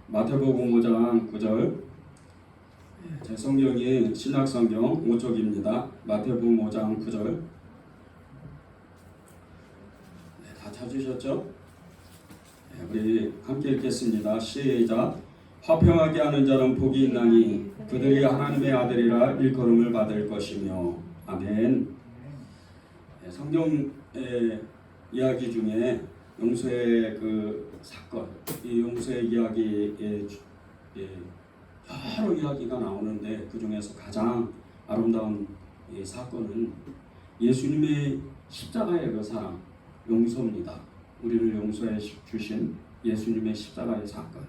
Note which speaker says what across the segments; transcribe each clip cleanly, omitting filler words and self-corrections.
Speaker 1: 마태복음 5장 9절. 제 성경이 신약성경 5쪽입니다. 마태복음 5장 9절. 다 찾으셨죠? 우리 함께 읽겠습니다. 시작. 화평하게 하는 자는 복이 있나니 그들이 하나님의 아들이라 일컬음을 받을 것이며. 아멘. 성경의 이야기 중에 용서의 그 사건, 이 용서의 이야기에 여러 이야기가 나오는데 그 중에서 가장 아름다운 이 사건은 예수님의 십자가의 그 사랑, 용서입니다. 우리를 용서해 주신 예수님의 십자가의 사건.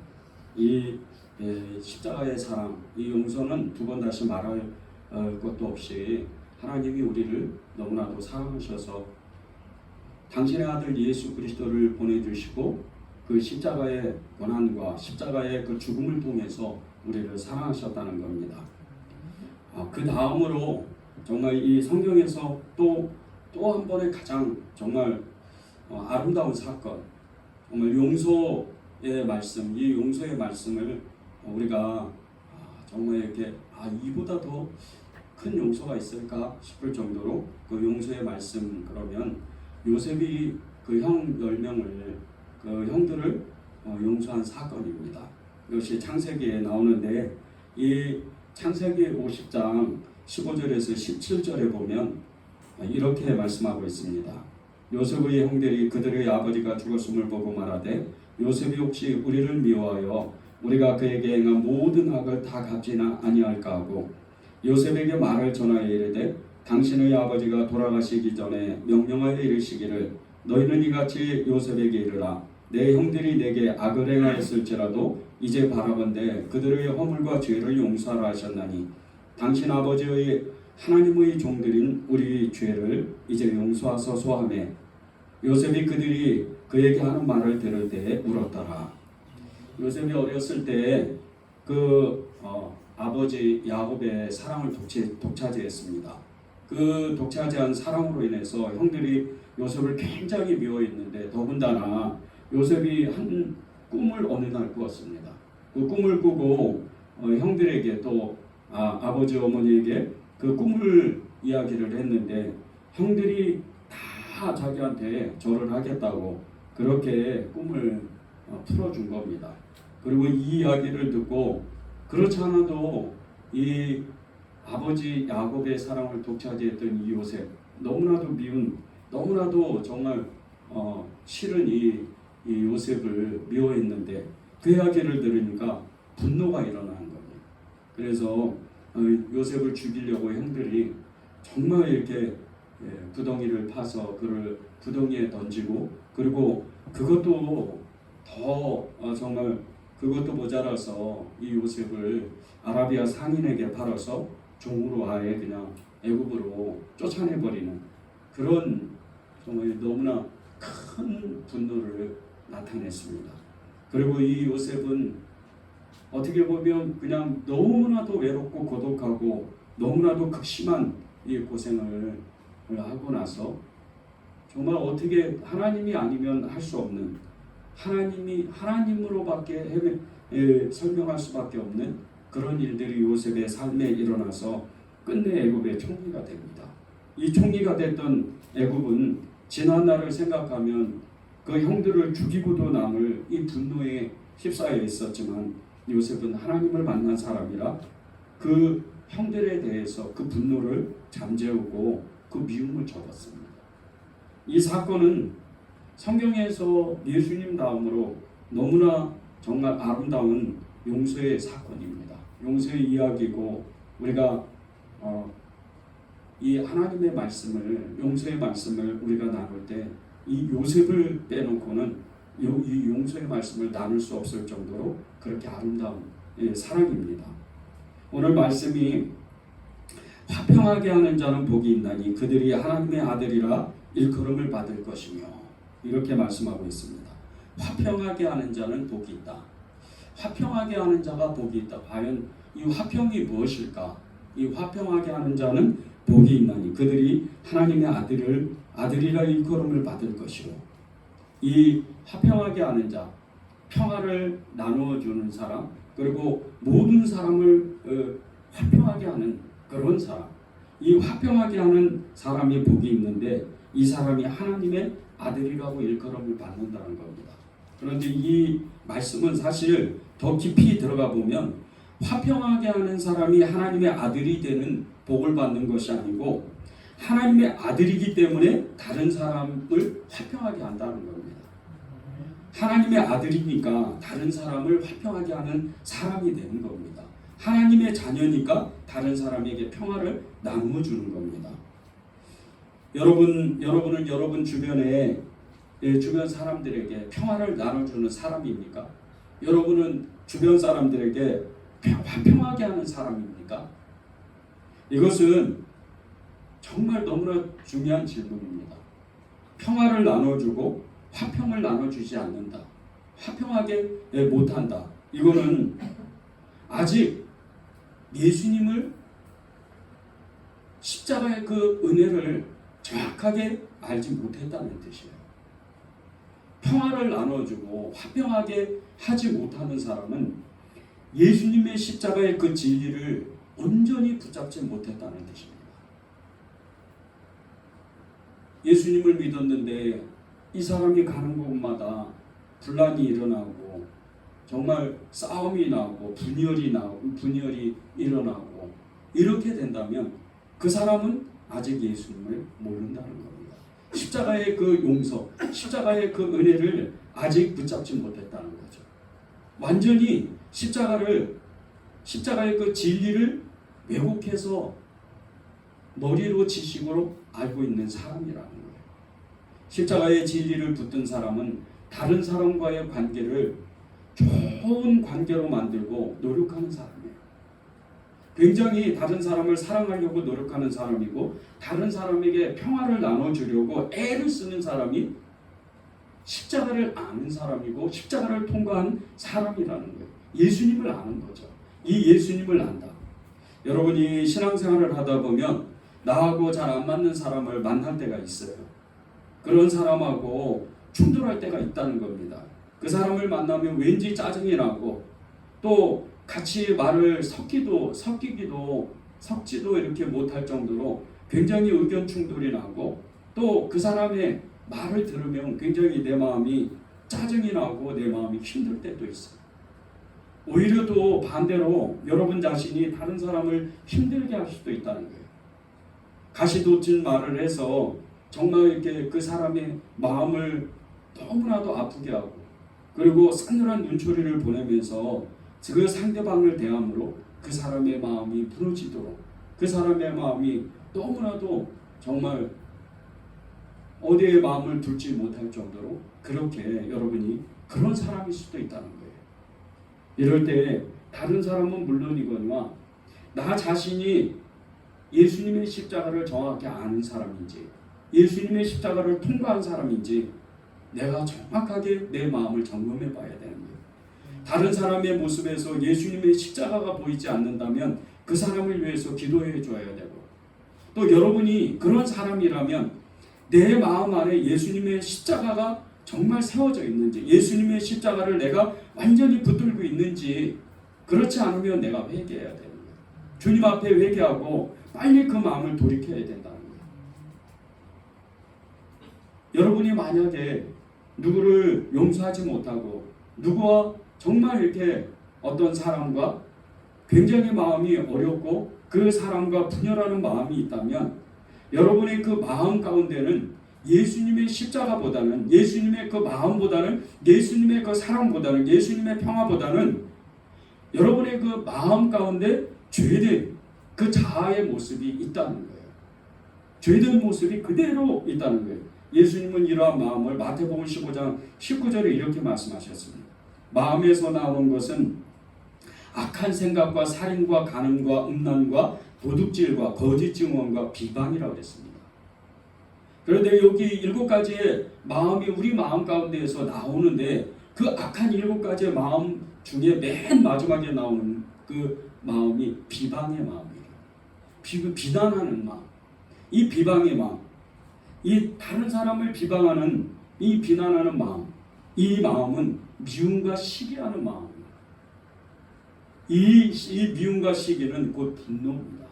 Speaker 1: 이 십자가의 사랑, 이 용서는 두 번 다시 말할 것도 없이 하나님이 우리를 너무나도 사랑하셔서 당신의 아들 예수 그리스도를 보내주시고 그 십자가의 고난과 십자가의 그 죽음을 통해서 우리를 사랑하셨다는 겁니다. 그 다음으로 정말 이 성경에서 또 한 번의 가장 정말 아름다운 사건, 정말 용서의 말씀, 이 용서의 말씀을 우리가 정말 이렇게 이보다 더 큰 용서가 있을까 싶을 정도로 그 용서의 말씀, 그러면 요셉이 그 형 10명을 그 형들을 용서한 사건입니다. 이것이 창세기에 나오는데 이 창세기 50장 15절에서 17절에 보면 이렇게 말씀하고 있습니다. 요셉의 형들이 그들의 아버지가 죽었음을 보고 말하되 요셉이 혹시 우리를 미워하여 우리가 그에게 행한 모든 악을 다 갚지나 아니할까 하고 요셉에게 말을 전하여 이르되 당신의 아버지가 돌아가시기 전에 명령하여 이르시기를 너희는 이같이 요셉에게 이르라. 내 형들이 내게 악을 행하였을지라도 이제 바라건대 그들의 허물과 죄를 용서하라 하셨나니 당신 아버지의 하나님의 종들인 우리 죄를 이제 용서하소서 하매 요셉이 그들이 그에게 하는 말을 들을 때에 울었더라. 요셉이 어렸을 때 아버지 야곱의 사랑을 독차지했습니다. 그 독차지한 사랑으로 인해서 형들이 요셉을 굉장히 미워했는데 더군다나 요셉이 한 꿈을 어느 날 꾸었습니다. 그 꿈을 꾸고 형들에게 또 아버지 어머니에게 그 꿈을 이야기를 했는데 형들이 다 자기한테 절을 하겠다고 그렇게 꿈을 풀어준 겁니다. 그리고 이 이야기를 듣고 그렇지 않아도 이 아버지 야곱의 사랑을 독차지했던 이 요셉, 너무나도 미운, 너무나도 정말 싫은 이 요셉을 미워했는데 그 이야기를 들으니까 분노가 일어나는 겁니다. 그래서 요셉을 죽이려고 형들이 정말 이렇게 구덩이를 파서 그를 구덩이에 던지고 그리고 그것도 더 정말 그것도 모자라서 이 요셉을 아라비아 상인에게 팔아서 종으로 아예 그냥 애굽으로 쫓아내버리는 그런 정말 너무나 큰 분노를 나타냈습니다. 그리고 이 요셉은 어떻게 보면 그냥 너무나도 외롭고 고독하고 너무나도 극심한 이 고생을 하고 나서 정말 어떻게 하나님이 아니면 할 수 없는 하나님이 하나님으로밖에 설명할 수밖에 없는 그런 일들이 요셉의 삶에 일어나서 끝내 애굽의 총리가 됩니다. 이 총리가 됐던 애굽은 지난 날을 생각하면 그 형들을 죽이고도 남을 이 분노에 휩싸여 있었지만 요셉은 하나님을 만난 사람이라 그 형들에 대해서 그 분노를 잠재우고 그 미움을 접었습니다. 이 사건은 성경에서 예수님 다음으로 너무나 정말 아름다운 용서의 사건입니다. 용서의 이야기고 우리가 이 하나님의 말씀을 용서의 말씀을 우리가 나눌 때 이 요셉을 빼놓고는 이 용서의 말씀을 나눌 수 없을 정도로 그렇게 아름다운 사랑입니다. 오늘 말씀이 화평하게 하는 자는 복이 있나니 그들이 하나님의 아들이라 일컬음을 받을 것이며 이렇게 말씀하고 있습니다. 화평하게 하는 자는 복이 있다. 화평하게 하는 자가 복이 있다. 과연 이 화평이 무엇일까? 이 화평하게 하는 자는 복이 있나니 그들이 하나님의 아들이라 일컬음을 받을 것이요. 이 화평하게 하는 자, 평화를 나누어주는 사람, 그리고 모든 사람을 화평하게 하는 그런 사람. 이 화평하게 하는 사람이 복이 있는데 이 사람이 하나님의 아들이라고 일컬음을 받는다는 겁니다. 그런데 이 말씀은 사실 더 깊이 들어가 보면 화평하게 하는 사람이 하나님의 아들이 되는 복을 받는 것이 아니고 하나님의 아들이기 때문에 다른 사람을 화평하게 한다는 겁니다. 하나님의 아들이니까 다른 사람을 화평하게 하는 사람이 되는 겁니다. 하나님의 자녀니까 다른 사람에게 평화를 나누어 주는 겁니다. 여러분은 여러분 주변에 주변 사람들에게 평화를 나눠주는 사람입니까? 여러분은 주변 사람들에게 화평하게 하는 사람입니까? 이것은 정말 너무나 중요한 질문입니다. 평화를 나눠주고 화평을 나눠주지 않는다. 화평하게 못한다. 이거는 아직 예수님을 십자가의 그 은혜를 정확하게 알지 못했다는 뜻이에요. 평화를 나눠주고 화평하게 하지 못하는 사람은 예수님의 십자가의 그 진리를 온전히 붙잡지 못했다는 뜻입니다. 예수님을 믿었는데 이 사람이 가는 곳마다 분란이 일어나고 정말 싸움이 나고 분열이 일어나고 이렇게 된다면 그 사람은 아직 예수님을 모른다는 겁니다. 십자가의 그 용서, 십자가의 그 은혜를 아직 붙잡지 못했다는 거죠. 완전히 십자가의 그 진리를 왜곡해서 머리로 지식으로 알고 있는 사람이라는 거예요. 십자가의 진리를 붙든 사람은 다른 사람과의 관계를 좋은 관계로 만들고 노력하는 사람이에요. 굉장히 다른 사람을 사랑하려고 노력하는 사람이고 다른 사람에게 평화를 나눠주려고 애를 쓰는 사람이 십자가를 아는 사람이고 십자가를 통과한 사람이라는 거예요. 예수님을 아는 거죠. 이 예수님을 안다. 여러분이 신앙생활을 하다 보면 나하고 잘 안 맞는 사람을 만날 때가 있어요. 그런 사람하고 충돌할 때가 있다는 겁니다. 그 사람을 만나면 왠지 짜증이 나고 또 같이 말을 섞지도 이렇게 못할 정도로 굉장히 의견 충돌이 나고 또 그 사람의 말을 들으면 굉장히 내 마음이 짜증이 나고 내 마음이 힘들 때도 있어요. 오히려 또 반대로 여러분 자신이 다른 사람을 힘들게 할 수도 있다는 거예요. 가시돋친 말을 해서 정말 이렇게 그 사람의 마음을 너무나도 아프게 하고 그리고 싸늘한 눈초리를 보내면서 그 상대방을 대함으로 그 사람의 마음이 무너지도록 그 사람의 마음이 너무나도 정말 어디에 마음을 둘지 못할 정도로 그렇게 여러분이 그런 사람일 수도 있다는 거예요. 이럴 때 다른 사람은 물론이거니와 나 자신이 예수님의 십자가를 정확히 아는 사람인지 예수님의 십자가를 통과한 사람인지 내가 정확하게 내 마음을 점검해 봐야 되는 거예요. 다른 사람의 모습에서 예수님의 십자가가 보이지 않는다면 그 사람을 위해서 기도해 줘야 되고 또 여러분이 그런 사람이라면 내 마음 안에 예수님의 십자가가 정말 세워져 있는지 예수님의 십자가를 내가 완전히 붙들고 있는지 그렇지 않으면 내가 회개해야 되는 거예요. 주님 앞에 회개하고 빨리 그 마음을 돌이켜야 된다는 거예요. 여러분이 만약에 누구를 용서하지 못하고 누구와 정말 이렇게 어떤 사람과 굉장히 마음이 어렵고 그 사람과 분열하는 마음이 있다면 여러분의 그 마음 가운데는 예수님의 십자가보다는 예수님의 그 마음보다는 예수님의 그 사랑보다는 예수님의 평화보다는 여러분의 그 마음 가운데 죄된 그 자아의 모습이 있다는 거예요. 죄된 모습이 그대로 있다는 거예요. 예수님은 이러한 마음을 마태복음 15장 19절에 이렇게 말씀하셨습니다. 마음에서 나오는 것은 악한 생각과 살인과 간음과 음란과 도둑질과 거짓 증언과 비방이라고 그랬습니다. 그런데 여기 7가지의 마음이 우리 마음 가운데에서 나오는데 그 악한 7가지의 마음 중에 맨 마지막에 나오는 그 마음이 비방의 마음이에요. 비난하는 마음. 이 비방의 마음. 이 다른 사람을 비방하는 이 비난하는 마음. 이 마음은 미움과 시기하는 마음입니다. 이 미움과 시기는 곧 분노입니다.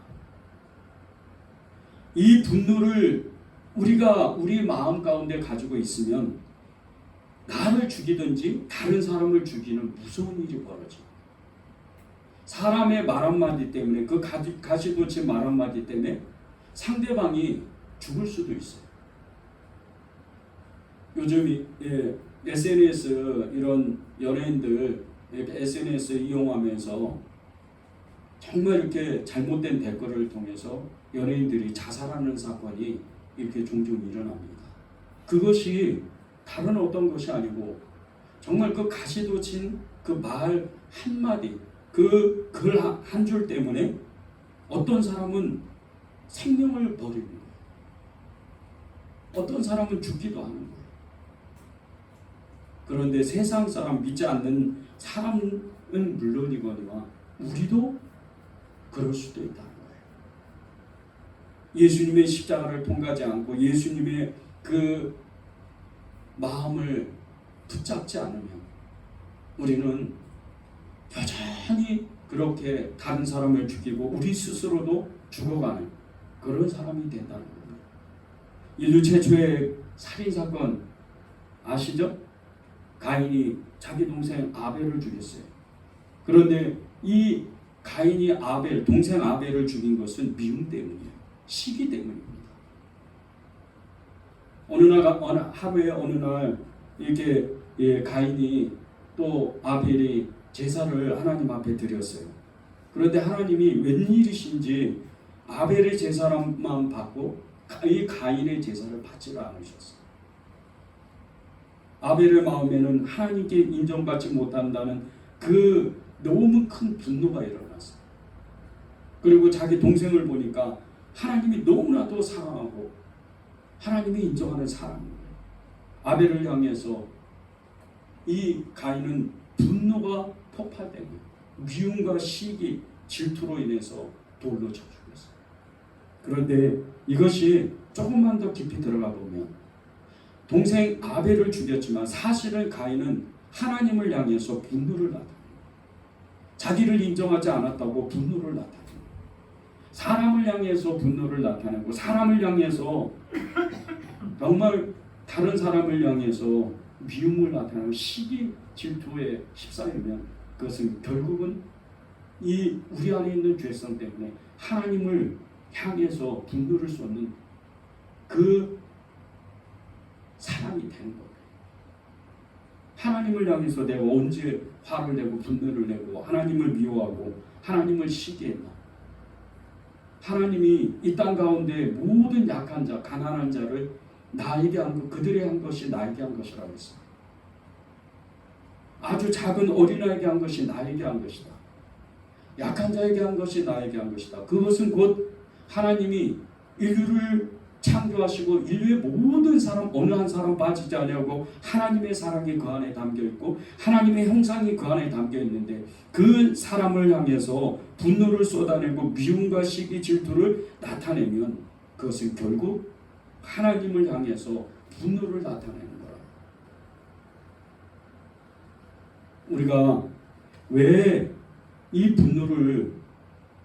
Speaker 1: 이 분노를 우리가 우리 마음 가운데 가지고 있으면 나를 죽이든지 다른 사람을 죽이는 무서운 일이 벌어집니다. 사람의 말 한마디 때문에, 그 가시돋친 말 한마디 때문에 상대방이 죽을 수도 있어요. 요즘 SNS 이런 연예인들 SNS 이용하면서 정말 이렇게 잘못된 댓글을 통해서 연예인들이 자살하는 사건이 이렇게 종종 일어납니다. 그것이 다른 어떤 것이 아니고 정말 그 가시돋친 그 말 한마디, 그 글 한 줄 때문에 어떤 사람은 생명을 버리는 거예요. 어떤 사람은 죽기도 하는 거예요. 그런데 세상 사람, 믿지 않는 사람은 물론이거니와 우리도 그럴 수도 있다는 거예요. 예수님의 십자가를 통과하지 않고 예수님의 그 마음을 붙잡지 않으면 우리는 여전히 그렇게 다른 사람을 죽이고 우리 스스로도 죽어가는 그런 사람이 된다는 겁니다. 인류 최초의 살인사건 아시죠? 가인이 자기 동생 아벨을 죽였어요. 그런데 이 가인이 동생 아벨을 죽인 것은 미움 때문이에요. 시기 때문입니다. 하루에 어느 날 이렇게 가인이 또 아벨이 제사를 하나님 앞에 드렸어요. 그런데 하나님이 웬일이신지 아벨의 제사만 받고 이 가인의 제사를 받지를 않으셨어요. 아벨의 마음에는 하나님께 인정받지 못한다는 그 너무 큰 분노가 일어났어요. 그리고 자기 동생을 보니까 하나님이 너무나도 사랑하고 하나님이 인정하는 사람이에요. 아벨을 향해서 이 가인은 분노가 폭발된 거예요. 미움과 시기, 질투로 인해서 돌로 쳐 죽였어요. 그런데 이것이 조금만 더 깊이 들어가 보면 동생 아벨을 죽였지만 사실은 가인은 하나님을 향해서 분노를 나타내요. 자기를 인정하지 않았다고 분노를 나타내요. 사람을 향해서 분노를 나타내고 사람을 향해서 정말 다른 사람을 향해서 미움을 나타내고 시기, 질투에 휩싸이면 그것은 결국은 이 우리 안에 있는 죄성 때문에 하나님을 향해서 분노를 쏟는 그 사람이 되는 거예요. 하나님을 향해서 내가 언제 화를 내고 분노를 내고 하나님을 미워하고 하나님을 시기했나? 하나님이 이 땅 가운데 모든 약한 자, 가난한 자를 나에게 한 것, 그들이 한 것이 나에게 한 것이라고 했어요. 아주 작은 어린아이에게 한 것이 나에게 한 것이다. 약한 자에게 한 것이 나에게 한 것이다. 그것은 곧 하나님이 인류를 창조하시고 인류의 모든 사람, 어느 한 사람 빠지지 않으려고 하나님의 사랑이 그 안에 담겨있고 하나님의 형상이 그 안에 담겨있는데 그 사람을 향해서 분노를 쏟아내고 미움과 시기, 질투를 나타내면 그것은 결국 하나님을 향해서 분노를 나타내는 거라. 우리가 왜 이 분노를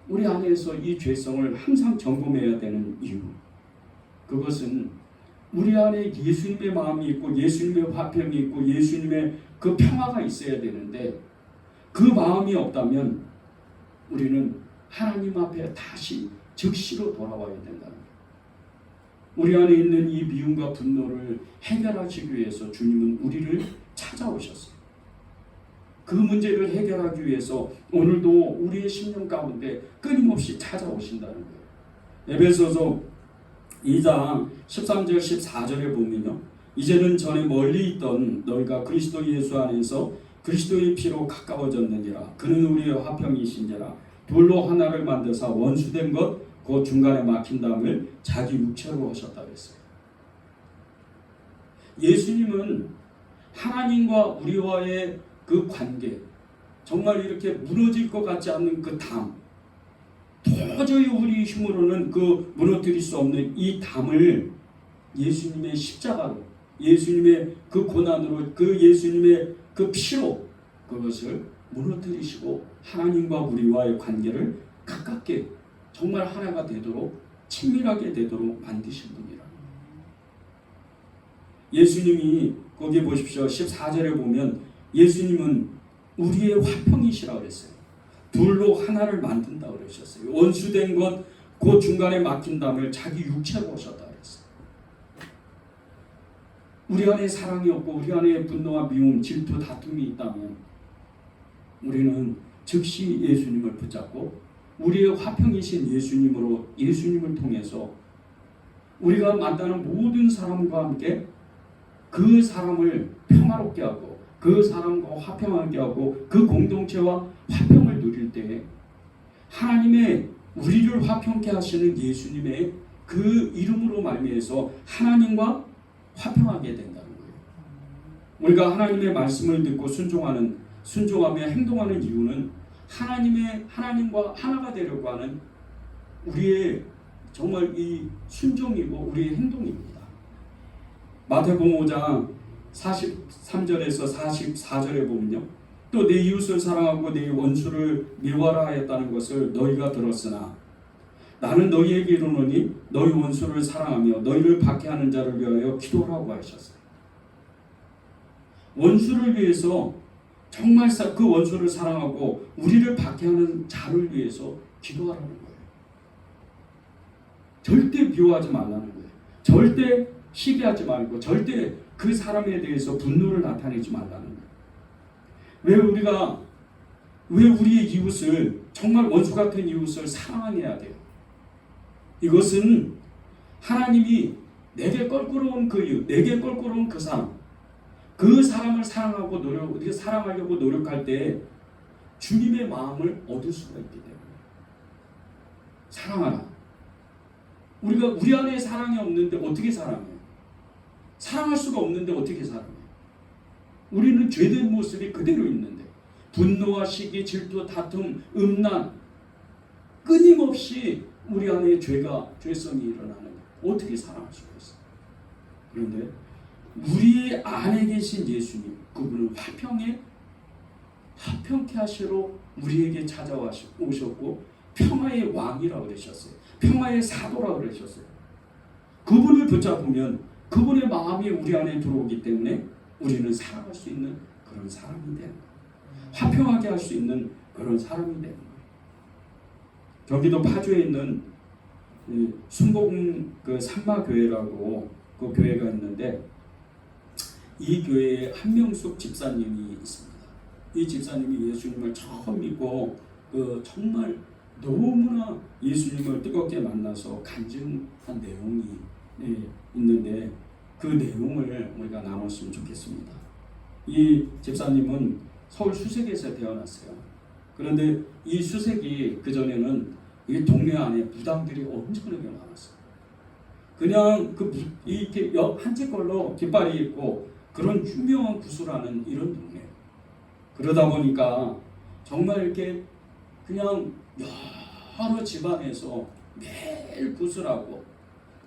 Speaker 1: 우리 안에서 이 죄성을 항상 점검해야 되는 이유, 그것은 우리 안에 예수님의 마음이 있고 예수님의 화평이 있고 예수님의 그 평화가 있어야 되는데 그 마음이 없다면 우리는 하나님 앞에 다시 즉시로 돌아와야 된다는 거예요. 우리 안에 있는 이 미움과 분노를 해결하시기 위해서 주님은 우리를 찾아오셨어요. 그 문제를 해결하기 위해서 오늘도 우리의 심령 가운데 끊임없이 찾아오신다는 거예요. 에베소서 2장 13절 14절에 보면요, 이제는 전에 멀리 있던 너희가 그리스도 예수 안에서 그리스도의 피로 가까워졌느니라. 그는 우리의 화평이신지라. 돌로 하나를 만드사 원수된 것 그 중간에 막힌 담을 자기 육체로 하셨다 그랬어요. 예수님은 하나님과 우리와의 그 관계, 정말 이렇게 무너질 것 같지 않는 그 담, 도저히 우리 힘으로는 그 무너뜨릴 수 없는 이 담을 예수님의 십자가로, 예수님의 그 고난으로 그 예수님의 그 피로 그것을 무너뜨리시고 하나님과 우리와의 관계를 가깝게 정말 하나가 되도록 친밀하게 되도록 만드신 분이라. 예수님이 거기 보십시오. 14절에 보면 예수님은 우리의 화평이시라 그랬어요. 둘로 하나를 만든다 그러셨어요. 원수된 것 그 중간에 막힌 담을 자기 육체로 오셨다 그랬어요. 우리 안에 사랑이 없고 우리 안에 분노와 미움, 질투, 다툼이 있다면 우리는 즉시 예수님을 붙잡고 우리의 화평이신 예수님을 통해서 우리가 만나는 모든 사람과 함께 그 사람을 평화롭게 하고 그 사람과 화평하게 하고 그 공동체와 화평을 누릴 때에 하나님의 우리를 화평케 하시는 예수님의 그 이름으로 말미암아서 하나님과 화평하게 된다는 거예요. 우리가 하나님의 말씀을 듣고 순종하며 행동하는 이유는 하나님과 하나가 되려고 하는 우리의 정말 이 순종이고 우리의 행동입니다. 마태복음 5장 43절에서 44절에 보면요. 또 내 이웃을 사랑하고 내 원수를 미워하라 하였다는 것을 너희가 들었으나 나는 너희에게 이르노니 너희 원수를 사랑하며 너희를 박해하는 자를 위하여 기도하라고 하셨어요. 원수를 위해서 정말 그 원수를 사랑하고 우리를 박해하는 자를 위해서 기도하라는 거예요. 절대 미워하지 말라는 거예요. 절대 시기하지 말고 절대 그 사람에 대해서 분노를 나타내지 말라는 거예요. 왜 우리의 이웃을 정말 원수 같은 이웃을 사랑해야 돼요? 이것은 하나님이 내게 껄끄러운 그 이웃, 내게 껄끄러운 그 사람을 사랑하려고 노력할 때 주님의 마음을 얻을 수가 있기 때문에 사랑하라. 우리 안에 사랑이 없는데 어떻게 사랑해요? 사랑할 수가 없는데 어떻게 사랑해요? 우리는 죄된 모습이 그대로 있는데 분노와 시기, 질투, 다툼, 음란 끊임없이 우리 안에 죄성이 일어나는 어떻게 사랑할 수가 있어요? 그런데 우리 안에 계신 예수님 그분은 화평케 하시러 우리에게 찾아오셨고 평화의 왕이라고 그러셨어요. 평화의 사도라고 그러셨어요. 그분을 붙잡으면 그분의 마음이 우리 안에 들어오기 때문에 우리는 살아갈 수 있는 그런 사람이 되는 거예요. 화평하게 할 수 있는 그런 사람이 되는 거예요. 경기도 파주에 있는 순복음 그 산마교회라고 그 교회가 있는데 이 교회에 한명숙 집사님이 있습니다. 이 집사님이 예수님을 처음 믿고 정말 너무나 예수님을 뜨겁게 만나서 간증한 내용이 있는데 그 내용을 우리가 나눴으면 좋겠습니다. 이 집사님은 서울 수색에서 태어났어요. 그런데 이 수색이 그전에는 이 동네 안에 무당들이 엄청나게 많았어요. 그냥 이렇게 한 채 걸로 깃발이 있고 그런 유명한 구슬하는 이런 동네. 그러다 보니까 정말 이렇게 그냥 여러 집안에서 매일 구슬하고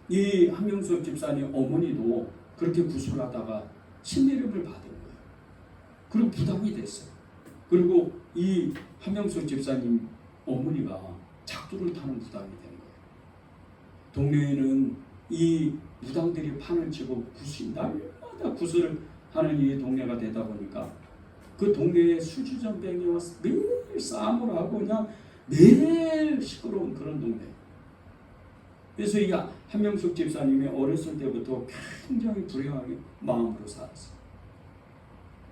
Speaker 1: 이 한명숙 집사님 어머니도 그렇게 구슬하다가 신내림을 받은 거예요. 그리고 부담이 됐어요. 그리고 이 한명숙 집사님 어머니가 작두를 타는 부담이 된 거예요. 동네에는 이 무당들이 판을 치고 날마다 구슬을 하는 이 동네가 되다 보니까 그 동네에 술주전뱅이 와서 매일 싸움을 하고 그냥 매일 시끄러운 그런 동네. 그래서 이 한명숙 집사님이 어렸을 때부터 굉장히 불행하게 마음으로 살았어요.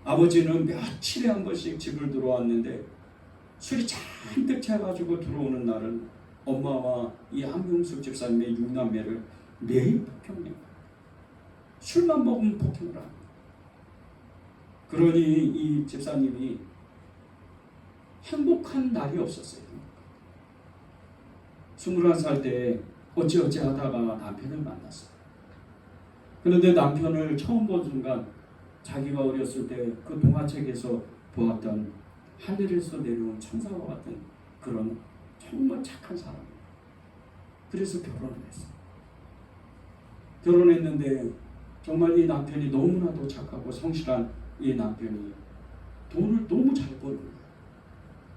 Speaker 1: 아버지는 며칠에 한 번씩 집을 들어왔는데 술이 잔뜩 채가지고 들어오는 날은 엄마와 이 한명숙 집사님의 6남매를 매일 폭행해요. 술만 먹으면 폭행을 합니다. 그러니 이 집사님이 행복한 날이 없었어요. 21살 때 어찌어찌 하다가 남편을 만났어요. 그런데 남편을 처음 본 순간 자기가 어렸을 때 그 동화책에서 보았던 하늘에서 내려온 천사와 같은 그런 정말 착한 사람이에요. 그래서 결혼을 했어요. 결혼했는데 정말 이 남편이 너무나도 착하고 성실한 이 남편이 돈을 너무 잘 버는 거예요.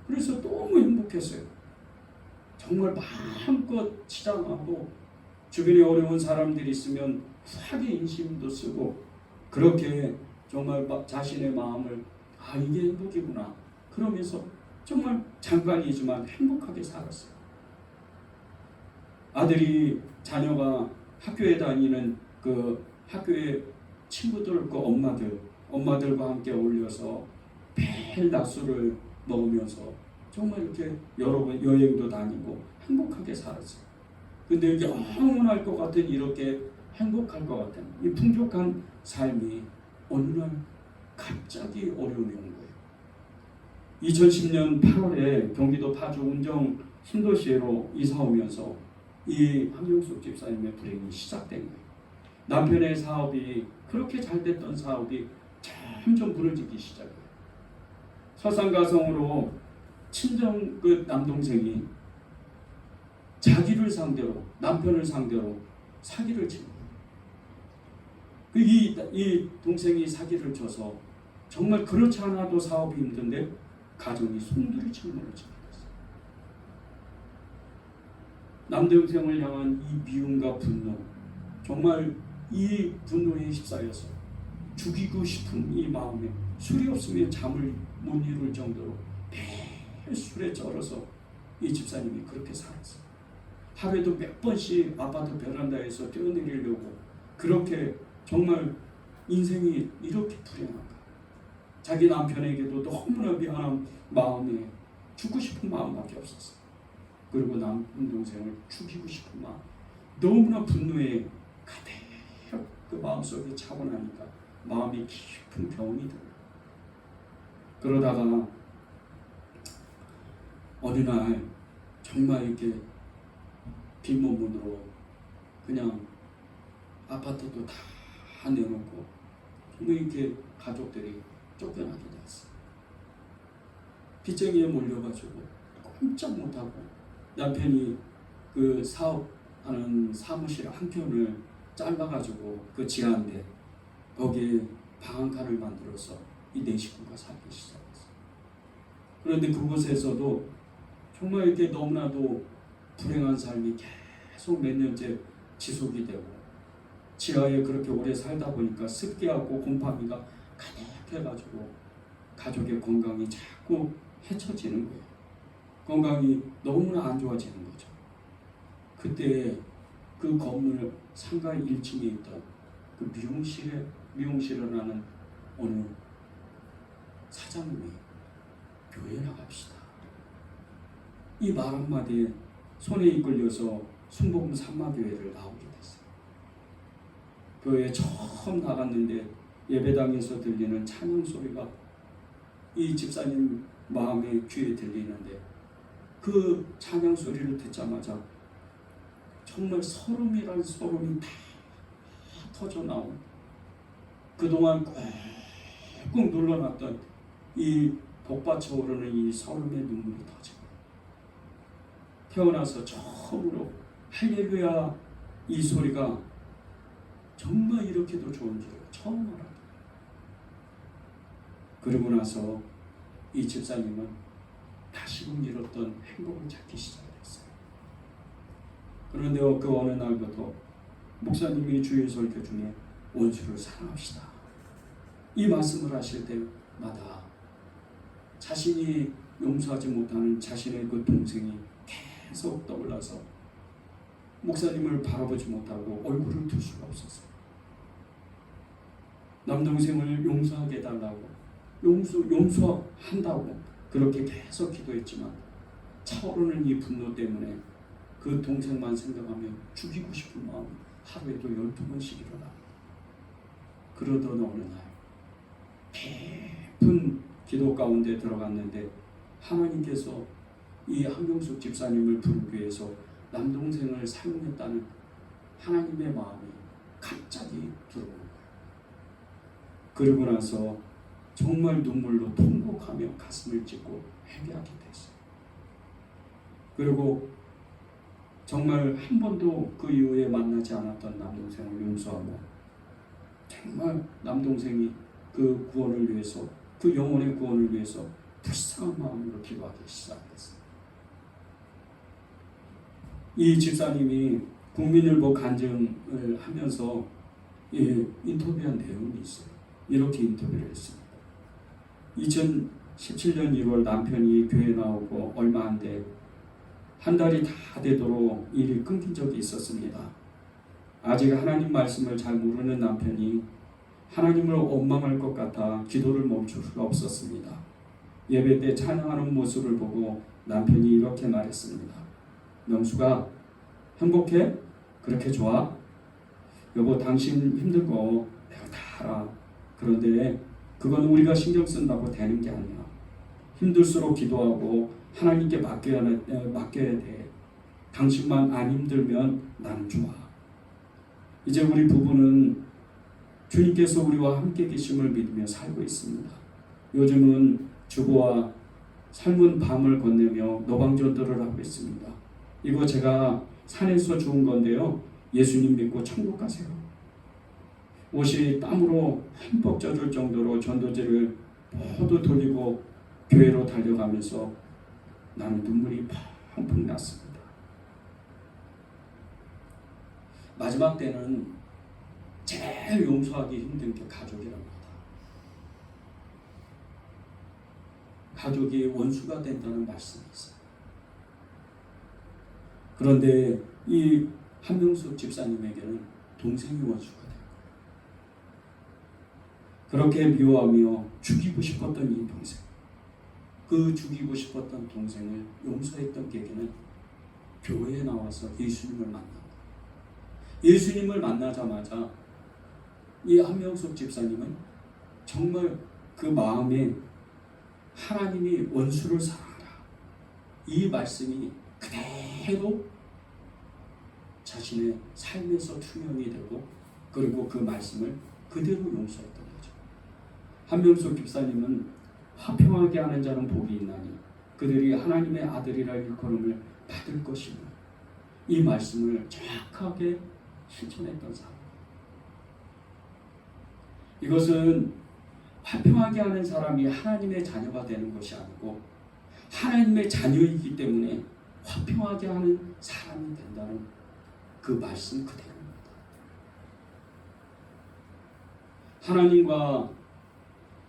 Speaker 1: 그래서 너무 행복했어요. 정말 마음껏 치장하고 주변에 어려운 사람들이 있으면 후하게 인심도 쓰고 그렇게 정말 자신의 마음을 이게 행복이구나 그러면서 정말 잠깐이지만 행복하게 살았어요. 아들이 자녀가 학교에 다니는 그 학교의 친구들 그 엄마들과 함께 어울려서 매일 낮술을 먹으면서 정말 이렇게 여러 번 여행도 다니고 행복하게 살았어요. 근데 영원할 것 같은 이렇게 행복할 것 같은 이 풍족한 삶이 어느 날 갑자기 어려움이 온 거예요. 2010년 8월에 경기도 파주 운정 신도시로 이사 오면서 이 황경숙 집사님의 불행이 시작된 거예요. 남편의 사업이 그렇게 잘 됐던 사업이 점점 부러지기 시작해요. 설상가성으로 친정 그 남동생이 자기를 상대로 남편을 상대로 사기를 친 거예요. 이 동생이 사기를 쳐서 정말 그렇지 않아도 사업이 힘든데 가정이 송두리째 무너지게 됐어요. 남동생을 향한 이 미움과 분노, 정말 이 분노에 휩싸여서 죽이고 싶은 이 마음에 술이 없으면 잠을 못 이룰 정도로 매일 술에 쩔어서 이 집사님이 그렇게 살았어요. 하루에도 몇 번씩 아파트 베란다에서 뛰어내리려고 그렇게 정말 인생이 이렇게 불행한가. 자기 남편에게도 너무나 미안한 마음에 죽고 싶은 마음밖에 없었어요. 그리고 남동생을 죽이고 싶은 마음, 너무나 분노에 가득 그 마음속에 차고 나니까 마음이 깊은 병이 들어요. 그러다가 어느 날 정말 이렇게 빈몸으로 그냥 아파트도 다 내놓고 정말 이렇게 가족들이 쫓겨나게 됐어요. 빚쟁이에 몰려가지고 꼼짝 못하고 남편이 그 사업하는 사무실 한 편을 짧아가지고 그 지하인데 거기에 방 한 칸을 만들어서 이 네 식구가 살기 시작했어요. 그런데 그곳에서도 정말 이렇게 너무나도 불행한 삶이 계속 몇 년째 지속이 되고 지하에 그렇게 오래 살다 보니까 습기하고 곰팡이가 가득해가지고 가족의 건강이 자꾸 해쳐지는 거예요. 건강이 너무나 안 좋아지는 거죠. 그때 그 건물 상가 1층에 있던 그 미용실을 하는 어느 사장님이 교회 나갑시다. 이 말 한마디에 손에 이끌려서 순복음 삼마교회를 나오게 됐어요. 교회에 처음 나갔는데 예배당에서 들리는 찬양 소리가 이 집사님 마음의 귀에 들리는데 그 찬양 소리를 듣자마자 정말 소름이란 소름이 다 터져 나온 그동안 꾹꾹 눌러놨던 이 복받쳐 오르는 이 소름의 눈물이 터지고 태어나서 처음으로 할렐루야 이 소리가 정말 이렇게도 좋은 줄 처음 알았다. 그러고 나서 이 집사님은 다시금 잃었던 행복을 찾기 시작했어요. 그런데 그 어느 날부터 목사님이 주일 설교 중에 원수를 사랑합시다 이 말씀을 하실 때마다 자신이 용서하지 못하는 자신의 그 동생이 계속 떠올라서 목사님을 바라보지 못하고 얼굴을 둘 수가 없었어요. 남동생을 용서하게 해달라고 용서한다고 그렇게 계속 기도했지만 차오르는 이 분노 때문에 그 동생만 생각하며 죽이고 싶은 마음이 하루에도 12번씩 일어납니다. 그러던 어느 날 깊은 기도 가운데 들어갔는데 하나님께서 이 한경숙 집사님을 부르기 위해서 남동생을 사용했다는 하나님의 마음이 갑자기 들어오는 거예요. 그러고 나서 정말 눈물로 통곡하며 가슴을 찢고 회개하게 됐어요. 그리고 정말 한 번도 그 이후에 만나지 않았던 남동생을 용서하고 정말 남동생이 그 구원을 위해서, 그 영혼의 구원을 위해서 불쌍한 마음으로 기도하기 시작했어요. 이 집사님이 국민일보 간증을 하면서 인터뷰한 내용이 있어요. 이렇게 인터뷰를 했습니다. 2017년 1월 남편이 교회 나오고 얼마 안 돼 한 달이 다 되도록 일이 끊긴 적이 있었습니다. 아직 하나님 말씀을 잘 모르는 남편이 하나님을 원망할 것 같아 기도를 멈출 수가 없었습니다. 예배 때 찬양하는 모습을 보고 남편이 이렇게 말했습니다. 명수가 행복해? 그렇게 좋아? 여보, 당신 힘들고 내가 다 알아. 그런데 그건 우리가 신경 쓴다고 되는 게 아니야. 힘들수록 기도하고 하나님께 맡겨야 돼. 당신만 안 힘들면 나는 좋아. 이제 우리 부부는 주님께서 우리와 함께 계심을 믿으며 살고 있습니다. 요즘은 주부와 삶은 밤을 건네며 노방전도를 하고 있습니다. 이거 제가 산에서 주운 건데요. 예수님 믿고 천국 가세요. 옷이 땀으로 흠뻑 젖을 정도로 전도지를 모두 돌리고 교회로 달려가면서 나는 눈물이 펑펑 났습니다. 마지막 때는 제일 용서하기 힘든 게 가족이랍니다. 가족이 원수가 된다는 말씀이 있어요. 그런데 이 한명숙 집사님에게는 동생이 원수가 돼요. 그렇게 미워하며 죽이고 싶었던 이 동생, 그 죽이고 싶었던 동생을 용서했던 계기는 교회에 나와서 예수님을 만나고, 예수님을 만나자마자 이 한명숙 집사님은 정말 그 마음에 하나님이 원수를 사랑하라, 이 말씀이 그대로 자신의 삶에서 투영이 되고, 그리고 그 말씀을 그대로 용서했던 거죠. 한명숙 집사님은 화평하게 하는 자는 복이 있나니 그들이 하나님의 아들이라 일컬음을 받을 것이며, 이 말씀을 정확하게 실천했던 사람. 이것은 화평하게 하는 사람이 하나님의 자녀가 되는 것이 아니고 하나님의 자녀이기 때문에 화평하게 하는 사람이 된다는 그 말씀 그대로입니다.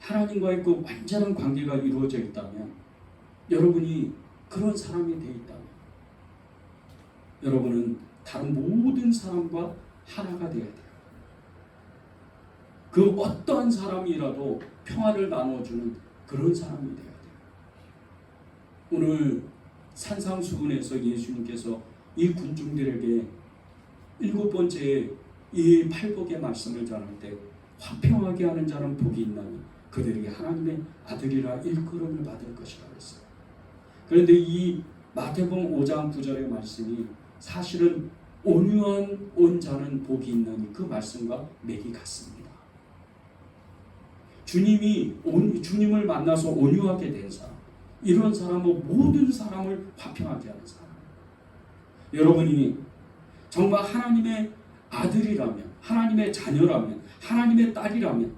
Speaker 1: 하나님과의 그 완전한 관계가 이루어져 있다면, 여러분이 그런 사람이 되어 있다면, 여러분은 다른 모든 사람과 하나가 되어야 돼요. 그 어떠한 사람이라도 평화를 나눠주는 그런 사람이 되어야 돼요. 오늘 산상수훈에서 예수님께서 이 군중들에게 7번째 이 팔복의 말씀을 전할 때 화평하게 하는 자는 복이 있나니 그들이 하나님의 아들이라 일컬음을 받을 것이라고 했어요. 그런데 이 마태복음 5장 9절의 말씀이 사실은 온유한 온 자는 복이 있나니 그 말씀과 맥이 같습니다. 주님을 만나서 온유하게 된 사람, 이런 사람은 모든 사람을 화평하게 하는 사람. 여러분이 정말 하나님의 아들이라면, 하나님의 자녀라면, 하나님의 딸이라면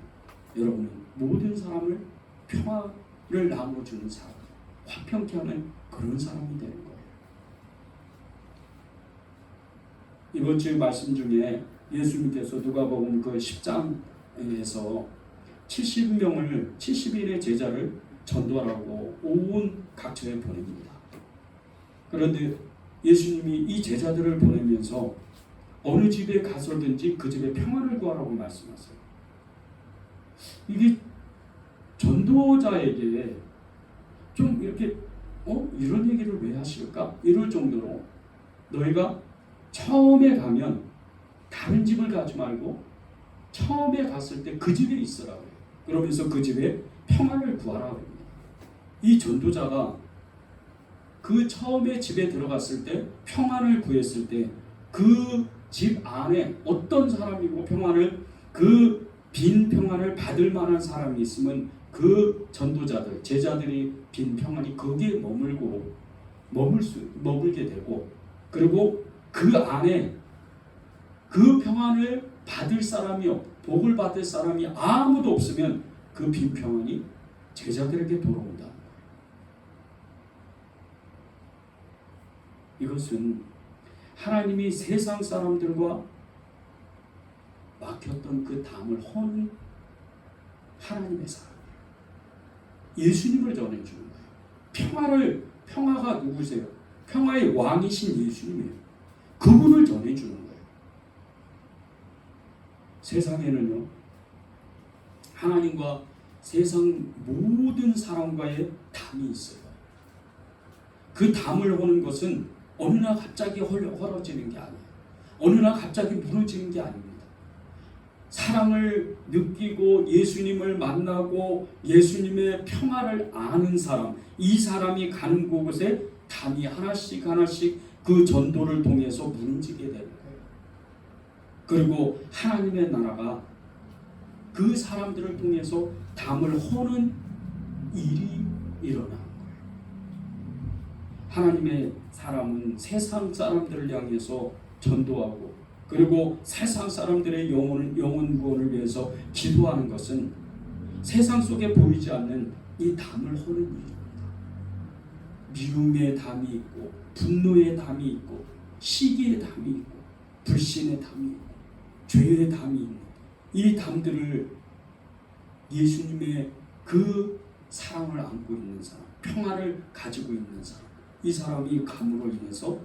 Speaker 1: 여러분은 모든 사람을 평화를 나눠주는 사람, 화평케 하는 그런 사람이 되는 거예요. 이번 주 말씀 중에 예수님께서 누가복음 그 10장에서 70인의 제자를 전도하라고 온 각처에 보냅니다. 그런데 예수님이 이 제자들을 보내면서 어느 집에 가서든지 그 집에 평화를 구하라고 말씀하세요. 이게 전도자에게 좀 이렇게 이런 얘기를 왜 하실까? 이럴 정도로 너희가 처음에 가면 다른 집을 가지 말고 처음에 갔을 때 그 집에 있으라 그래요. 그러면서 그 집에 평화를 구하라 그럽니다. 이 전도자가 그 처음에 집에 들어갔을 때 평안을 구했을 때 그 집 안에 어떤 사람이고 평안을, 그 빈 평안을 받을 만한 사람이 있으면 그 전도자들, 제자들이 빈 평안이 거기에 머물게 되고, 그리고 그 안에 그 평안을 받을 사람이 복을 받을 사람이 아무도 없으면 그 빈평안이 제자들에게 돌아온다는 거예요. 이것은 하나님이 세상 사람들과 막혔던 그 담을 허는 하나님의 사람이에요. 예수님을 전해주는 거예요. 평화가 누구세요? 평화의 왕이신 예수님이에요. 그분을 전해주는 거예요. 세상에는요, 하나님과 세상 모든 사람과의 담이 있어요. 그 담을 허는 것은 어느 날 갑자기 헐어지는 게 아니에요. 어느 날 갑자기 무너지는 게 아닙니다. 사랑을 느끼고 예수님을 만나고 예수님의 평화를 아는 사람, 이 사람이 가는 곳에 담이 하나씩 그 전도를 통해서 무너지게 되는 거예요. 그리고 하나님의 나라가 그 사람들을 통해서 담을 허는 일이 일어나는 거예요. 하나님의 사람은 세상 사람들을 향해서 전도하고 그리고 세상 사람들의 영혼 구원을 위해서 기도하는 것은 세상 속에 보이지 않는 이 담을 허는 일입니다. 미움의 담이 있고 분노의 담이 있고 시기의 담이 있고 불신의 담이 있고 죄의 담이 있는 이 담들을 예수님의 그 사랑을 안고 있는 사람, 평화를 가지고 있는 사람, 이 사람이 감으로 인해서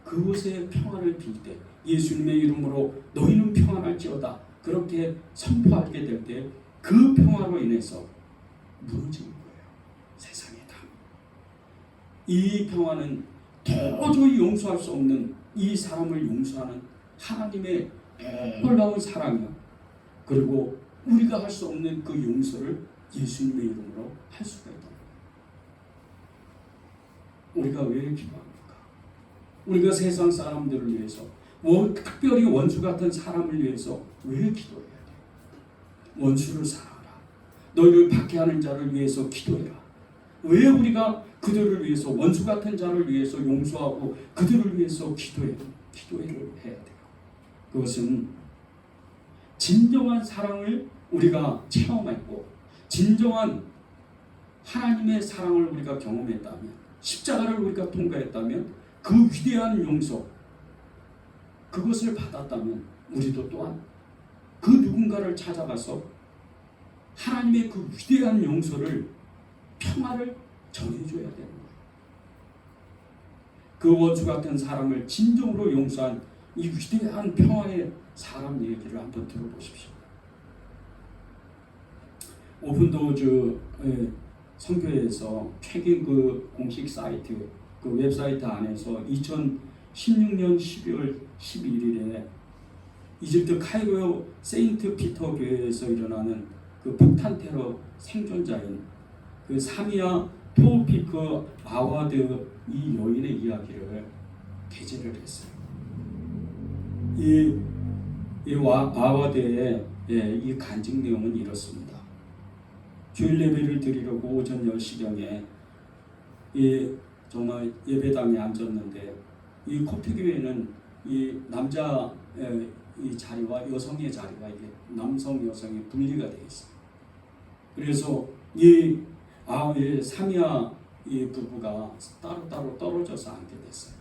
Speaker 1: 그곳에 평화를 빌 때 예수님의 이름으로 너희는 평안할지어다 그렇게 선포하게 될 때 그 평화로 인해서 무너지는 거예요. 세상의 담. 이 평화는 도저히 용서할 수 없는 이 사람을 용서하는 하나님의 놀라운 사랑이요. 그리고 우리가 할 수 없는 그 용서를 예수님의 이름으로 할 수가 있다. 우리가 왜 기도합니까? 우리가 세상 사람들을 위해서 특별히 원수 같은 사람을 위해서 왜 기도해야 돼? 원수를 사랑하라. 너희를 박해하는 자를 위해서 기도해라. 왜 우리가 그들을 위해서 원수 같은 자를 위해서 용서하고 그들을 위해서 기도를 해야 돼요? 그것은 진정한 사랑을 우리가 체험했고 진정한 하나님의 사랑을 우리가 경험했다면 십자가를 우리가 통과했다면 그 위대한 용서 그것을 받았다면 우리도 또한 그 누군가를 찾아가서 하나님의 그 위대한 용서를 평화를 전해줘야 되는 거예요. 그 원수 같은 사람을 진정으로 용서한 이 위대한 평화의 사람 얘기를 한번 들어보십시오. 오픈도어즈 선교회에서 최근 그 공식 사이트 그 웹사이트 안에서 2016년 12월 11일에 이집트 카이로 세인트 피터 교회에서 일어나는 그 폭탄 테러 생존자인 그 사미아 토피크 아와드 이 여인의 이야기를 게재를 했어요. 이 아와드의 이 간증 내용은 이렇습니다. 주일 예배를 드리려고 오전 10시경에 정말 예배당에 앉았는데 이 코트교회는 이 남자 이 자리와 여성의 자리가 이게 남성 여성이 분리가 되어 있어요. 그래서 이 사미아 이 부부가 따로따로 떨어져서 앉게 됐어요.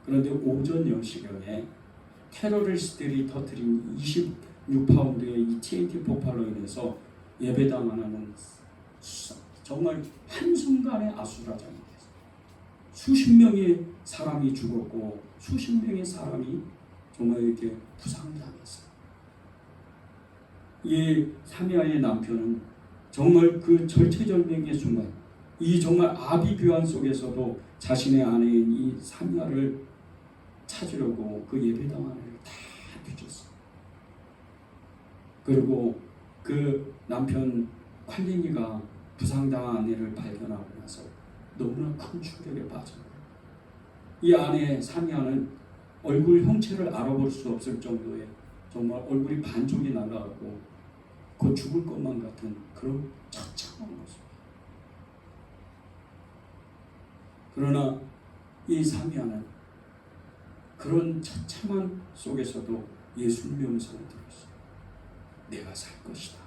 Speaker 1: 그런데 오전 10시경에 테러리스트들이 터뜨린 26파운드의 이 TNT 폭발로 인해서 예배당 하나는 정말 한순간에 아수라장이 됐어요. 수십 명의 사람이 죽었고 수십 명의 사람이 정말 이렇게 부상당했어요. 이 사미아의 남편은 정말 그 절체절명의 순간 이 정말 아비규환 속에서도 자신의 아내인 이 사미아를 찾으려고 그 예배당 안을 다 뒤졌어요. 그리고 그 남편 콸랭이가 부상당한 아내를 발견하고 나서 너무나 큰 충격에 빠진 거예요. 이 아내 사미아는 얼굴 형체를 알아볼 수 없을 정도의 정말 얼굴이 반쪽이 날아가고 곧 죽을 것만 같은 그런 처참한 모습. 그러나 이 사미아는 그런 처참한 속에서도 예수님의 음성을 들었어요. 내가 살 것이다.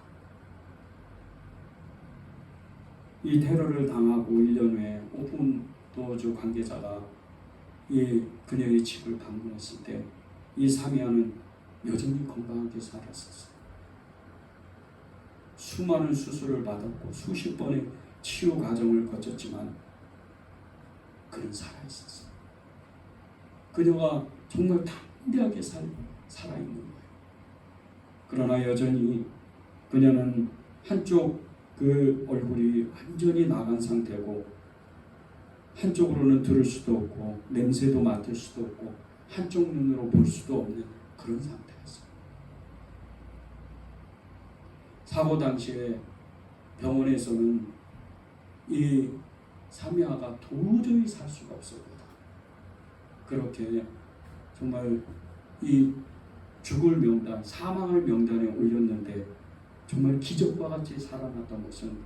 Speaker 1: 이 테러를 당하고 1년 후에 오픈도어주 관계자가 이 그녀의 집을 방문했을 때 이 사미아는 여전히 건강하게 살았었어요. 수많은 수술을 받았고 수십 번의 치유 과정을 거쳤지만 그는 살아있었어요. 그녀가 정말 담대하게 살아있는 거예요. 그러나 여전히 그녀는 한쪽 그 얼굴이 완전히 나간 상태고 한쪽으로는 들을 수도 없고 냄새도 맡을 수도 없고 한쪽 눈으로 볼 수도 없는 그런 상태였어요. 사고 당시에 병원에서는 이 사미아가 도저히 살 수가 없었거든. 그렇게 정말 이 죽을 명단, 사망할 명단에 올렸는데 정말 기적과 같이 살아났던 것은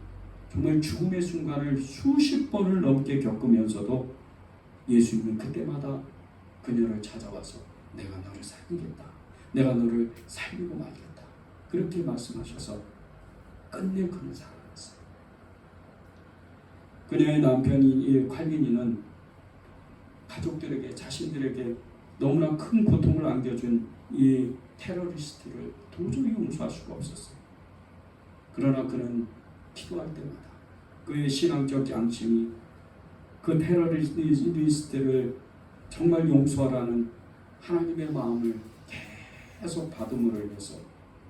Speaker 1: 정말 죽음의 순간을 수십 번을 넘게 겪으면서도 예수님은 그때마다 그녀를 찾아와서 내가 너를 살리겠다. 내가 너를 살리고 말겠다. 그렇게 말씀하셔서 끝내 그는 살아났어요. 그녀의 남편인 이 칼빈이는 가족들에게 자신들에게 너무나 큰 고통을 안겨준 이 테러리스트를 도저히 용서할 수가 없었어요. 그러나 그는 기도할 때마다 그의 신앙적 양심이 그 테러리스트를 정말 용서하라는 하나님의 마음을 계속 받음으로 인해서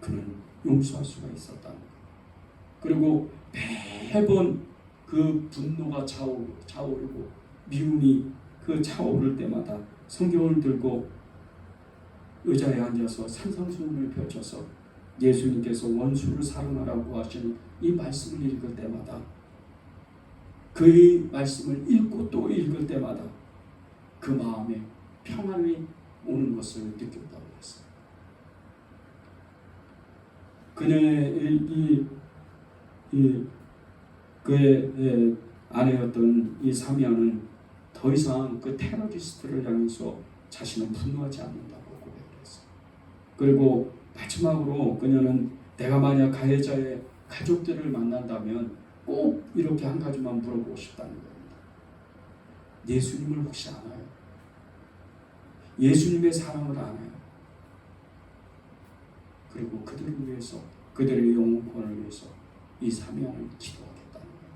Speaker 1: 그는 용서할 수가 있었다는 거예요. 그리고 매번 그 분노가 차오르고 미움이 그 차오를 때마다 성경을 들고 의자에 앉아서 산상수훈을 펼쳐서 예수님께서 원수를 사랑하라고 하시는 이 말씀을 읽을 때마다 그의 말씀을 읽고 또 읽을 때마다 그 마음에 평안이 오는 것을 느꼈다고 했어요. 그녀의 그의 아내였던 이 사미아는 더 이상 그 테러리스트를 향해서 자신은 분노하지 않는다고 고백했어요. 그리고 마지막으로 그녀는 내가 만약 가해자의 가족들을 만난다면 꼭 이렇게 한 가지만 물어보고 싶다는 겁니다. 예수님을 혹시 아나요? 예수님의 사랑을 아나요? 그리고 그들을 위해서 그들의 영혼권을 위해서 이 사미아는 기도하겠다는 거예요.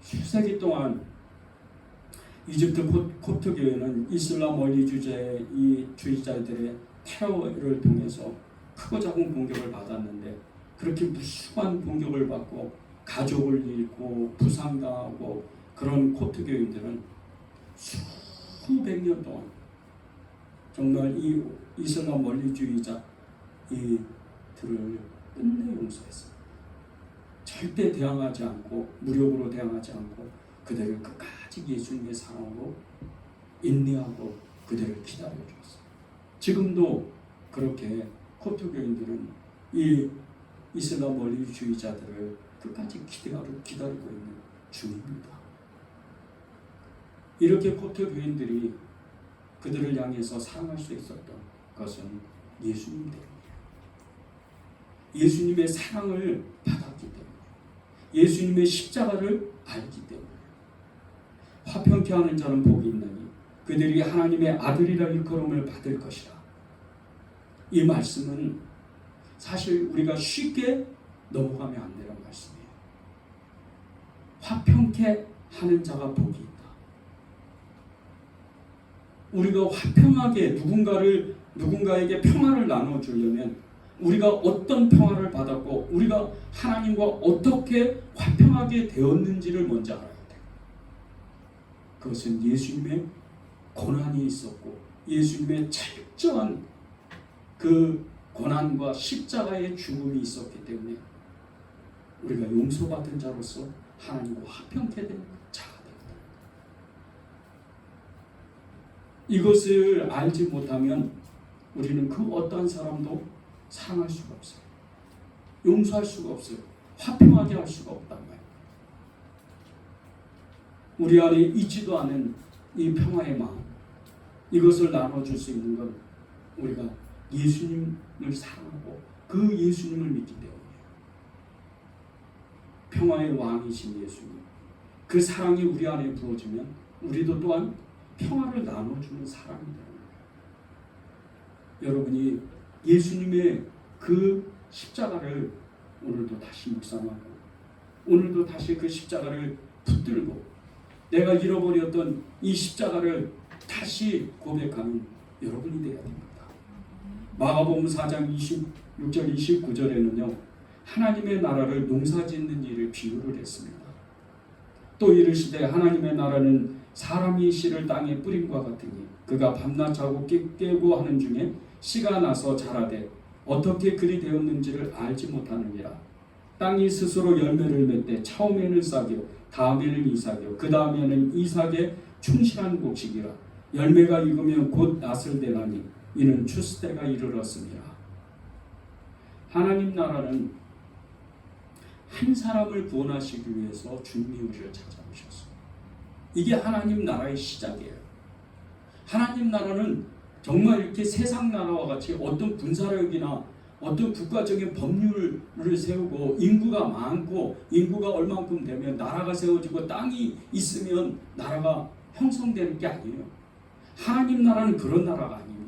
Speaker 1: 수세기 동안 이집트 콥트 교회는 이슬람 원리 주의자들의 테러를 통해서 크고 작은 공격을 받았는데 그렇게 무수한 공격을 받고 가족을 잃고 부상당하고 그런 콥트 교인들은 수백 년 동안 정말 이 이슬람 원리주의자 이들을 끝내 용서했어요. 절대 대항하지 않고 무력으로 대항하지 않고 그들을 끝까지 예수님의 사랑으로 인내하고 그들을 기다려줬어요. 지금도 그렇게 콥트 교인들은 이 이슬람 원리주의자들을 끝까지 기다리고 있는 중입니다. 이렇게 콥트 교인들이 그들을 향해서 사랑할 수 있었던 것은 예수님 때문이에요. 예수님의 사랑을 받았기 때문에, 예수님의 십자가를 알기 때문에. 화평케 하는 자는 복이 있나니 그들이 하나님의 아들이라 일컬음을 받을 것이라. 이 말씀은 사실 우리가 쉽게 넘어가면 안 되는 말씀이에요. 화평케 하는 자가 복이 있다. 우리가 화평하게 누군가에게 평화를 나눠주려면 우리가 어떤 평화를 받았고 우리가 하나님과 어떻게 화평하게 되었는지를 먼저 알아야 돼요. 그것은 예수님의 고난이 있었고 예수님의 철저한 그 고난과 십자가의 죽음이 있었기 때문에 우리가 용서받은 자로서 하나님과 화평케 된 자가 됩니다. 이것을 알지 못하면 우리는 그 어떠한 사람도 사랑할 수가 없어요. 용서할 수가 없어요. 화평하게 할 수가 없단 말이에요. 우리 안에 있지도 않은 이 평화의 마음, 이것을 나눠줄 수 있는 건 우리가 예수님을 사랑하고 그 예수님을 믿기 때문이에요. 평화의 왕이신 예수님, 그 사랑이 우리 안에 부어지면 우리도 또한 평화를 나눠주는 사람이 되는 거예요. 여러분이 예수님의 그 십자가를 오늘도 다시 묵상하고 오늘도 다시 그 십자가를 붙들고 내가 잃어버렸던 이 십자가를 다시 고백하는 여러분이 되어야 됩니다. 마가복음 4장 26절 29절에는요 하나님의 나라를 농사짓는 일을 비유를 했습니다. 또 이르시되 하나님의 나라는 사람이 씨를 땅에 뿌림과 같으니 그가 밤낮 자고 깨고 하는 중에 씨가 나서 자라되 어떻게 그리 되었는지를 알지 못하느니라. 땅이 스스로 열매를 맺되 처음에는 싹이요 다음에는 이삭이요 그 다음에는 이삭의 충실한 곡식이라. 열매가 익으면 곧 낫을 대나니 이는 추수 때가 이르렀습니다. 하나님 나라는 한 사람을 구원하시기 위해서 주님이 우리를 찾아오셨어요. 이게 하나님 나라의 시작이에요. 하나님 나라는 정말 이렇게 세상 나라와 같이 어떤 군사력이나 어떤 국가적인 법률을 세우고 인구가 많고 인구가 얼만큼 되면 나라가 세워지고 땅이 있으면 나라가 형성되는 게 아니에요. 하나님 나라는 그런 나라가 아닙니다.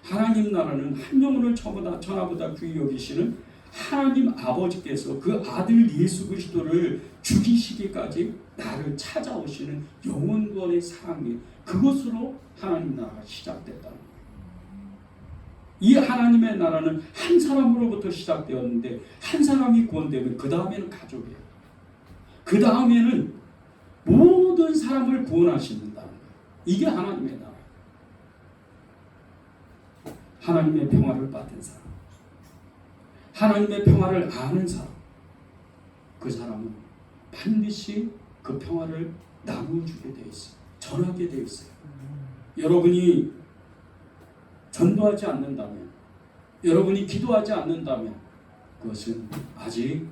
Speaker 1: 하나님 나라는 한 영혼을 천하보다 귀히 여기시는 하나님 아버지께서 그 아들 예수 그리스도를 죽이시기까지 나를 찾아오시는 영원권의 사랑이 그것으로 하나님 나라가 시작됐다는 거예요. 이 하나님의 나라는 한 사람으로부터 시작되었는데 한 사람이 구원되면 그 다음에는 가족이에요. 그 다음에는 모든 사람을 구원하신다는 거예요. 이게 하나님의 나라예요. 하나님의 평화를 받은 사람, 하나님의 평화를 아는 사람, 그 사람은 반드시 그 평화를 나누어주게 되어 있어요. 전하게 되어 있어요. 여러분이 전도하지 않는다면, 여러분이 기도하지 않는다면 그것은 아직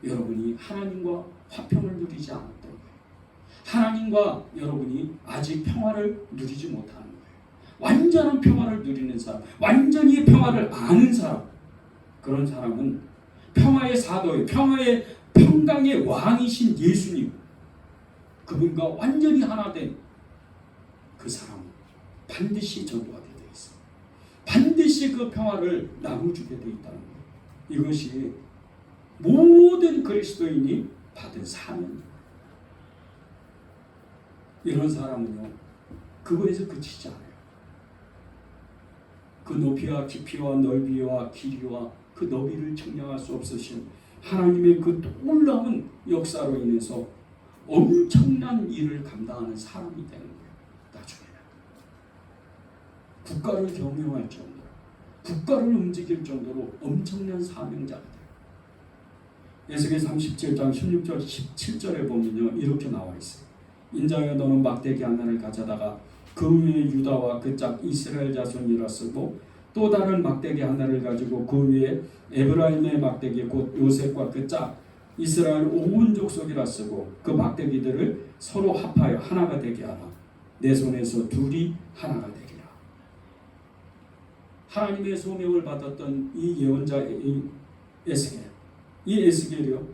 Speaker 1: 여러분이 하나님과 화평을 누리지 않았던 거예요. 하나님과 여러분이 아직 평화를 누리지 못하는 거예요. 완전한 평화를 누리는 사람, 완전히 평화를 아는 사람, 그런 사람은 평화의 사도예요. 평화의 평강의 왕이신 예수님, 그분과 완전히 하나 된 그 사람은 반드시 전도하게 되어 있어요. 반드시 그 평화를 나눠주게 되어 있다는 거예요. 이것이 모든 그리스도인이 받은 사명입니다. 이런 사람은요, 그거에서 그치지 않아요. 그 높이와 깊이와 넓이와 길이와 그 너비를 측량할 수 없으신 하나님의 그 놀라운 역사로 인해서 엄청난 일을 감당하는 사람이 되는 거예요. 나중에는 국가를 경영할 정도로, 국가를 움직일 정도로 엄청난 사명자가 돼요. 에스겔 37장 16절 17절에 보면요 이렇게 나와 있어요. 인자여 너는 막대기 하나를 가져다가 그 위에 유다와 그 짝 이스라엘 자손이라 쓰고 또 다른 막대기 하나를 가지고 그 위에 에브라임의 막대기 곧 요셉과 그 짝 이스라엘 온 족속이라 쓰고 그 막대기들을 서로 합하여 하나가 되게 하라. 내 손에서 둘이 하나가 되리라. 하나님의 소명을 받았던 이 예언자 에스겔, 이 에스겔이요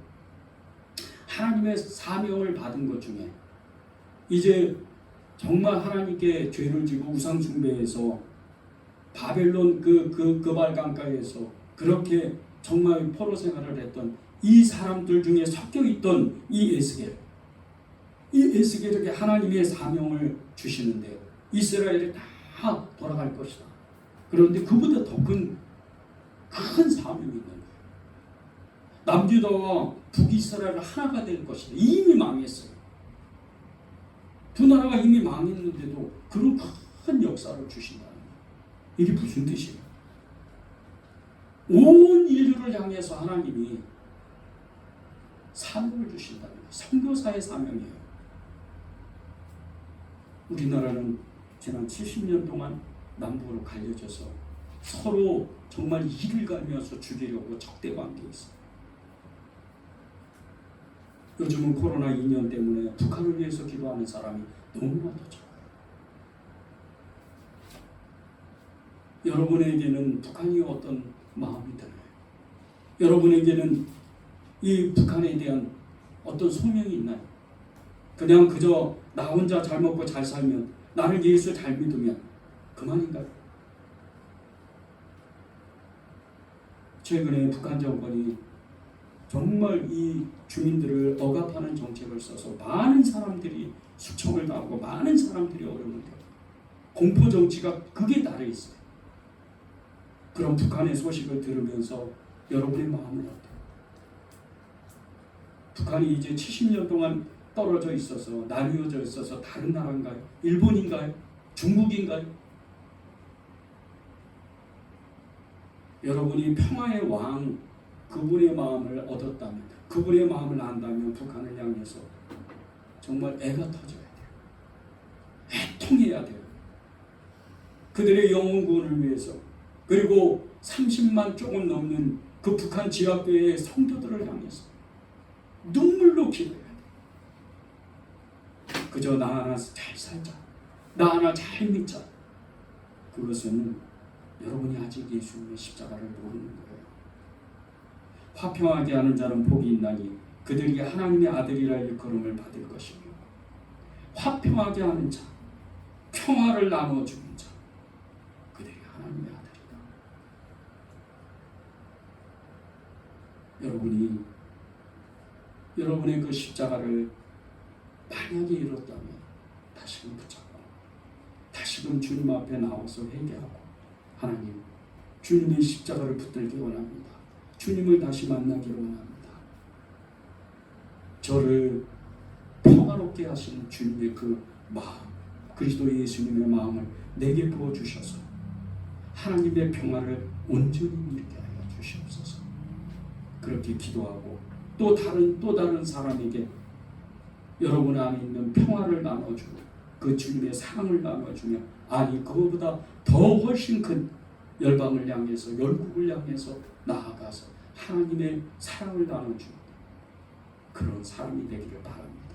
Speaker 1: 하나님의 사명을 받은 것 중에 이제 정말 하나님께 죄를 지고 우상 숭배해서 바벨론 그발 강가에서 그렇게 정말 포로 생활을 했던 이 사람들 중에 섞여 있던 이 에스겔, 이 에스겔에게 하나님의 사명을 주시는데 이스라엘이 다 돌아갈 것이다. 그런데 그보다 더 큰 사명이 있는 거예요. 남유다와 북이스라엘 하나가 될 것이다. 이미 망했어요. 두 나라가 이미 망했는데도 그런 큰 역사를 주신다는 거예요. 이게 무슨 뜻이에요? 온 인류를 향해서 하나님이 사명을 주신다는 거예요. 선교사의 사명이에요. 우리나라는 지난 70년 동안 남북으로 갈려져서 서로 정말 이를 갈면서 죽이려고 적대관계에 있어요. 요즘은 코로나 2년 때문에 북한을 위해서 기도하는 사람이 너무나도 적어요. 여러분에게는 북한이 어떤 마음이 드나요? 여러분에게는 이 북한에 대한 어떤 소명이 있나요? 그냥 그저 나 혼자 잘 먹고 잘 살면, 나를 예수 잘 믿으면 그만인가요? 최근에 북한 정권이 정말 이 주민들을 억압하는 정책을 써서 많은 사람들이 수청을 당하고 많은 사람들이 어려움을 겪고, 공포 정치가 극에 달해 있어요. 그런 북한의 소식을 들으면서 여러분의 마음은 어때요? 북한이 이제 70년 동안 떨어져 있어서, 나뉘어져 있어서 다른 나라인가요? 일본인가요? 중국인가요? 여러분이 평화의 왕 그분의 마음을 얻었다면, 그분의 마음을 안다면 북한을 향해서 정말 애가 터져야 돼요. 애통해야 돼요. 그들의 영혼 구원을 위해서, 그리고 30만 조금 넘는 그 북한 지하교회의 성도들을 향해서 눈물로 기도해야 돼요. 그저 나 하나 잘 살자, 나 하나 잘 믿자. 그것은 여러분이 아직 예수님의 십자가를 모르는 거예요. 화평하게 하는 자는 복이 있나니 그들이 하나님의 아들이라 일컬음을 받을 것이며, 화평하게 하는 자, 평화를 나눠주는 자, 그들이 하나님의 아들이다. 여러분이 여러분의 그 십자가를 만약에 잃었다면 다시금 붙잡고 다시금 주님 앞에 나와서 회개하고, 하나님, 주님의 십자가를 붙들기 원합니다. 주님을 다시 만나기를 원합니다. 저를 평화롭게 하시는 주님의 그 마음, 그리스도 예수님의 마음을 내게 부어주셔서 하나님의 평화를 온전히 누리게 하여 주시옵소서. 그렇게 기도하고 또 다른 사람에게 여러분 안에 있는 평화를 나눠주고 그 주님의 사랑을 나눠주며, 아니 그거보다 더 훨씬 큰 열방을 향해서, 열국을 향해서 나아가서 하나님의 사랑을 나눠주는 그런 사람이 되기를 바랍니다.